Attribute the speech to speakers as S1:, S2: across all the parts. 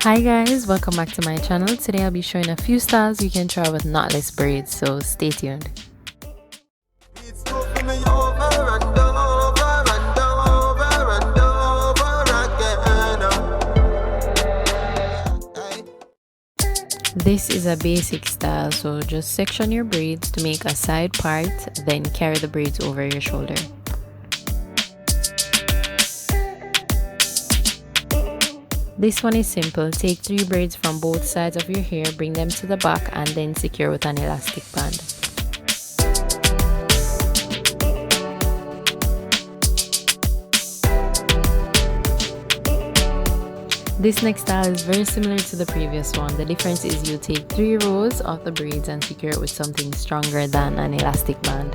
S1: Hi guys, welcome back to my channel. Today I'll be showing a few styles you can try with knotless braids, so stay tuned. This is a basic style, so just section your braids to make a side part, then carry the braids over your shoulder. This one is simple. Take 3 braids from both sides of your hair, bring them to the back and then secure with an elastic band. This next style is very similar to the previous one. The difference is you take 3 rows of the braids and secure it with something stronger than an elastic band.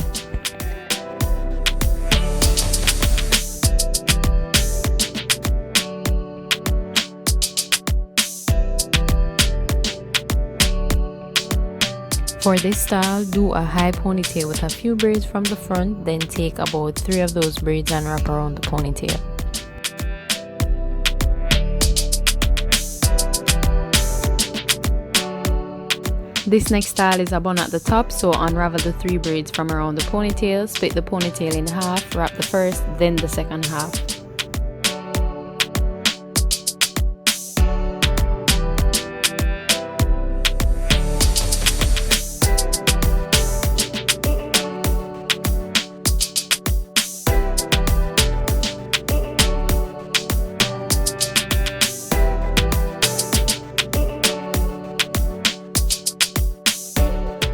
S1: For this style, do a high ponytail with a few braids from the front, then take about 3 of those braids and wrap around the ponytail. This next style is a bun at the top, so unravel the 3 braids from around the ponytail, split the ponytail in half, wrap the first, then the second half.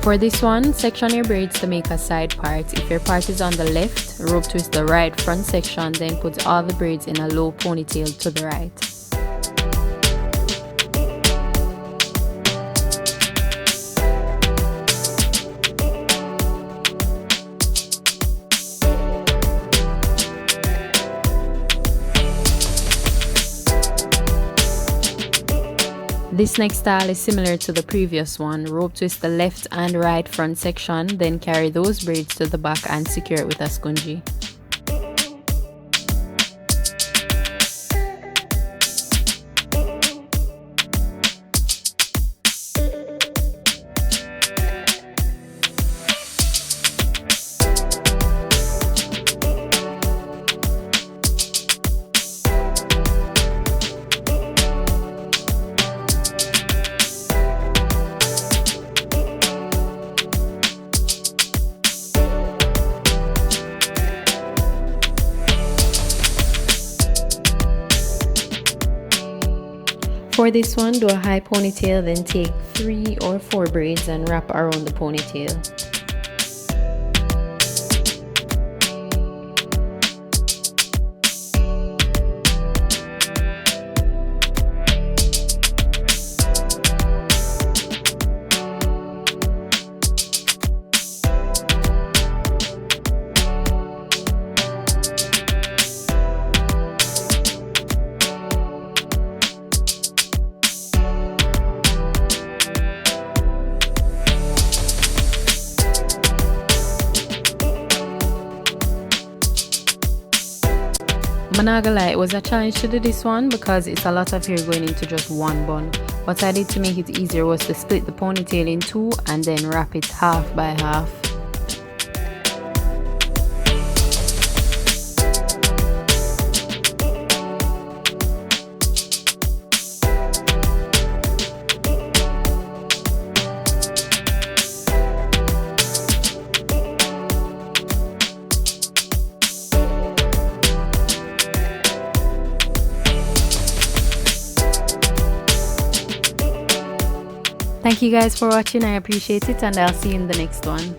S1: For this one, section your braids to make a side part. If your part is on the left, rope twist the right front section, then put all the braids in a low ponytail to the right. This next style is similar to the previous one. Rope twist the left and right front section, then carry those braids to the back and secure it with a scrunchie. For this one, do a high ponytail, then take 3 or 4 braids and wrap around the ponytail. I'm not gonna lie, it was a challenge to do this one because it's a lot of hair going into just one bun. What I did to make it easier was to split the ponytail in 2 and then wrap it half by half. Thank you guys for watching. I appreciate it, and I'll see you in the next one.